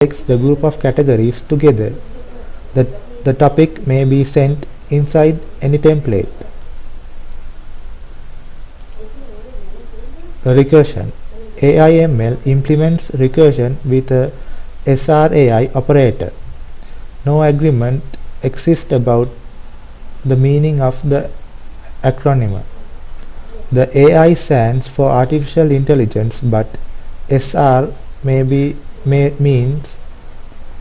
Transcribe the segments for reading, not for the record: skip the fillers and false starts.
takes the group of categories together. The, the topic may be sent inside any template. Recursion. AIML implements recursion with a SRAI operator. No agreement exists about the meaning of the acronym. The AI stands for artificial intelligence, but SR means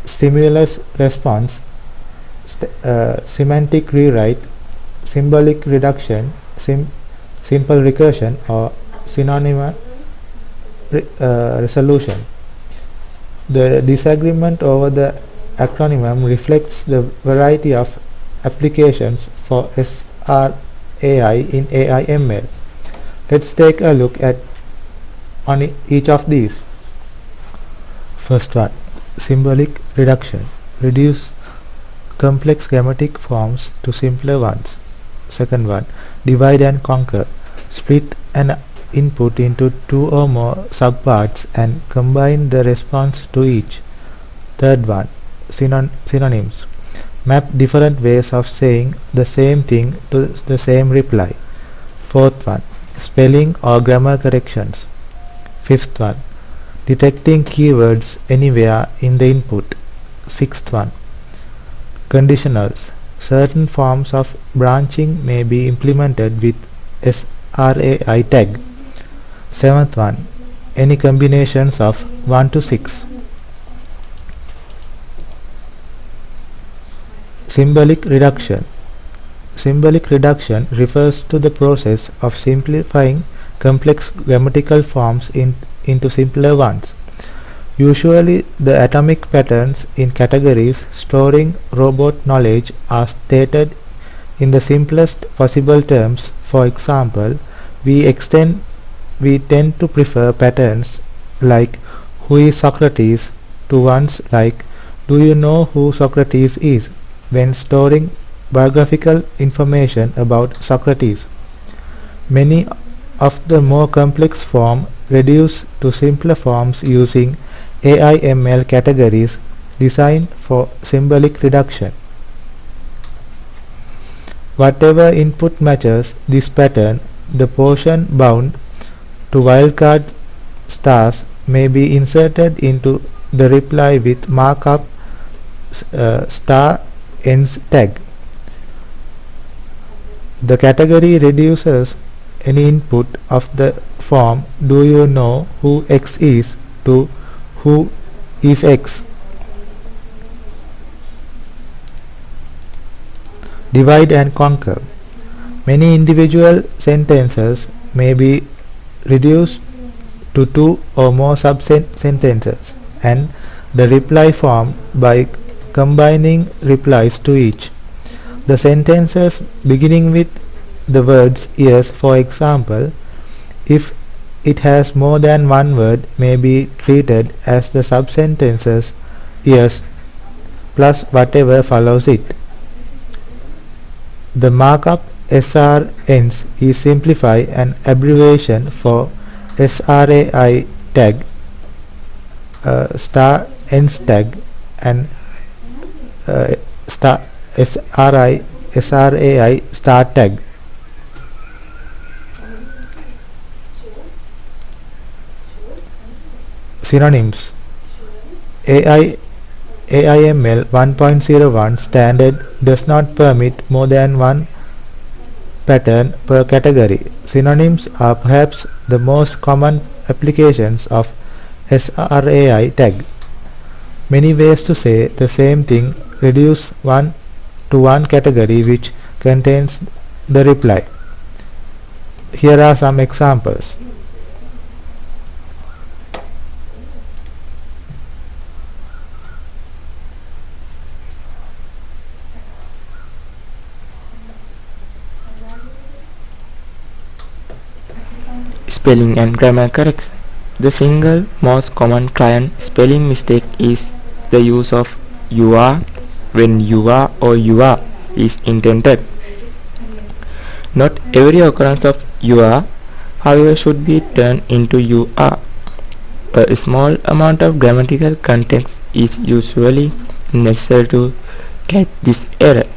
stimulus response, semantic rewrite, symbolic reduction, simple recursion, or synonym resolution. The disagreement over the acronym reflects the variety of applications for SRAI in AIML. Let's take a look at on each of these. First one, symbolic reduction. Reduce complex grammatic forms to simpler ones. Second one, divide and conquer. Split an input into two or more subparts and combine the response to each. Third one, synonyms. Map different ways of saying the same thing to the same reply. Fourth one, spelling or grammar corrections. Fifth one, detecting keywords anywhere in the input. Sixth one, conditionals. Certain forms of branching may be implemented with SRAI tag. Seventh one, any combinations of 1 to 6. Symbolic reduction. Symbolic reduction refers to the process of simplifying complex grammatical forms into simpler ones. Usually the atomic patterns in categories storing robot knowledge are stated in the simplest possible terms. For example, we tend to prefer patterns like who is Socrates to ones like do you know who Socrates is when storing biographical information about Socrates. Many of the more complex forms reduce to simpler forms using AIML categories designed for symbolic reduction. Whatever input matches this pattern, the portion bound to wildcard stars may be inserted into the reply with markup star ends tag. The category reduces any input of the form do you know who X is to who is X. Divide and conquer. Many individual sentences may be reduced to two or more sub-sentences and the reply formed by combining replies to each. The sentences beginning with the words yes, for example, if it has more than one word, may be treated as the sub-sentences yes plus whatever follows it. The markup SR ends is simplify an abbreviation for SRAI tag, star ends tag, and star SRAI star tag. Synonyms. AIML 1.01 standard does not permit more than one pattern per category. Synonyms are perhaps the most common applications of SRAI tag. Many ways to say the same thing reduce one to one category which contains the reply. Here are some examples. Spelling and grammar correction. The single most common client spelling mistake is the use of you are when you are or you are is intended. Not every occurrence of you are, however, should be turned into you are. A small amount of grammatical context is usually necessary to catch this error.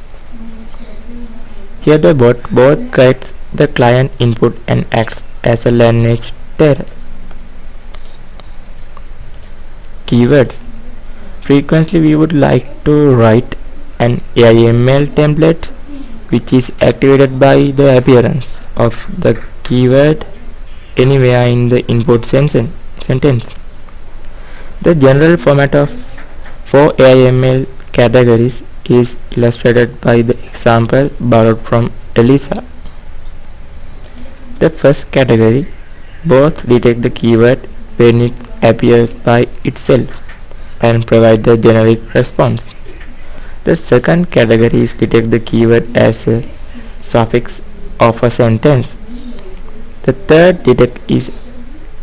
Here the bot both gets the client input and acts as a language terror. Keywords. Frequently we would like to write an AIML template which is activated by the appearance of the keyword anywhere in the input sentence. The general format of 4 AIML categories is illustrated by the example borrowed from Elisa. The first category both detect the keyword when it appears by itself and provide the generic response. The second category is detect the keyword as a suffix of a sentence. The third detect is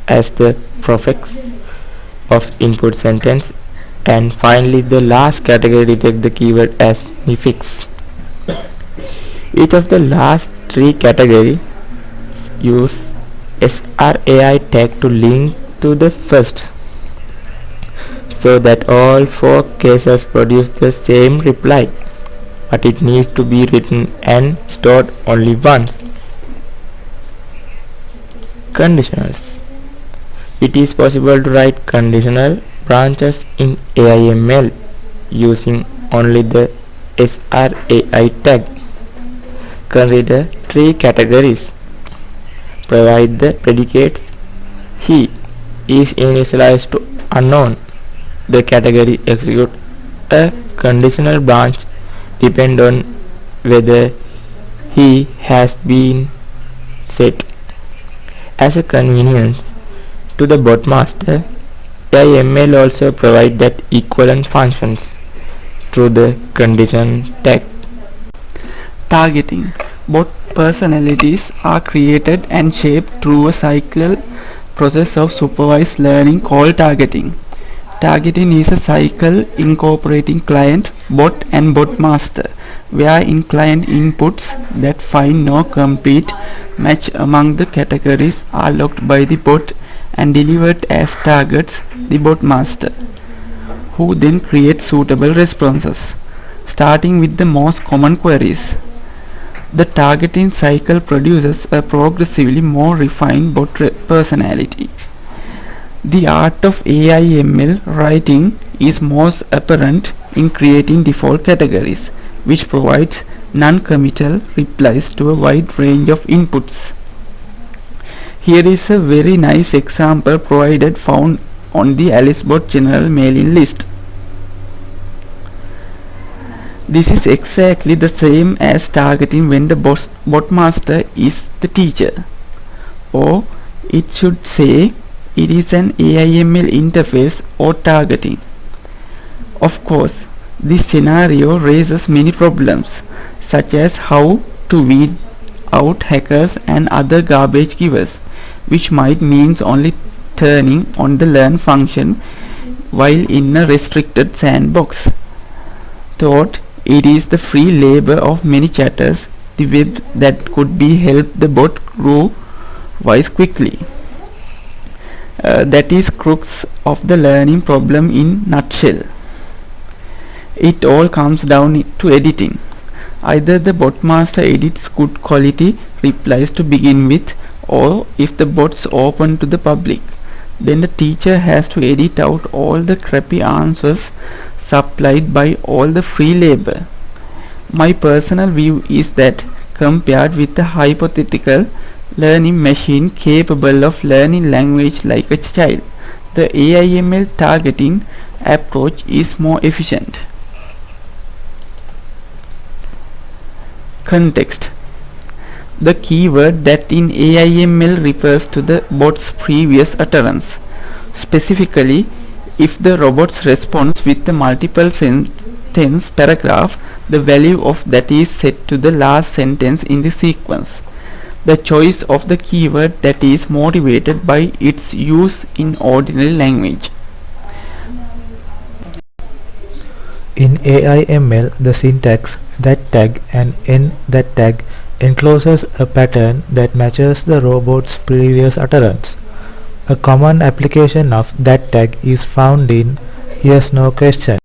as the prefix of input sentence, and finally the last category detect the keyword as prefix. Each of the last three categories use SRAI tag to link to the first, so that all 4 cases produce the same reply, but it needs to be written and stored only once. Conditionals. It is possible to write conditional branches in AIML using only the SRAI tag. Consider 3 categories. Provide the predicates he is initialized to unknown. The category execute a conditional branch depend on whether he has been set. As a convenience to the bot master, AIML also provide that equivalent functions through the condition tag. Targeting. Bot personalities are created and shaped through a cyclical process of supervised learning called targeting. Targeting is a cycle incorporating client, bot and bot master, wherein client inputs that find no complete match among the categories are logged by the bot and delivered as targets the bot master, who then creates suitable responses, starting with the most common queries. The targeting cycle produces a progressively more refined bot personality. The art of AIML writing is most apparent in creating default categories, which provides non-committal replies to a wide range of inputs. Here is a very nice example provided found on the AliceBot general mailing list. This is exactly the same as targeting when the bot master is the teacher, or it should say it is an AIML interface or targeting. Of course, this scenario raises many problems, such as how to weed out hackers and other garbage givers, which might means only turning on the learn function while in a restricted sandbox. Thought it is the free labor of many chatters, the web that could be helped the bot grow wise quickly. That is crux of the learning problem in nutshell. It all comes down to editing. Either the bot master edits good quality replies to begin with, or if the bot's open to the public, then the teacher has to edit out all the crappy answers supplied by all the free labor. My personal view is that compared with a hypothetical learning machine capable of learning language like a child, the AIML targeting approach is more efficient. Context. The keyword that in AIML refers to the bot's previous utterance. Specifically, if the robot's response with a multiple sentence paragraph, the value of that is set to the last sentence in the sequence. The choice of the keyword that is motivated by its use in ordinary language. In AIML, the syntax that tag and end that tag encloses a pattern that matches the robot's previous utterance. A common application of that tag is found in yes no question.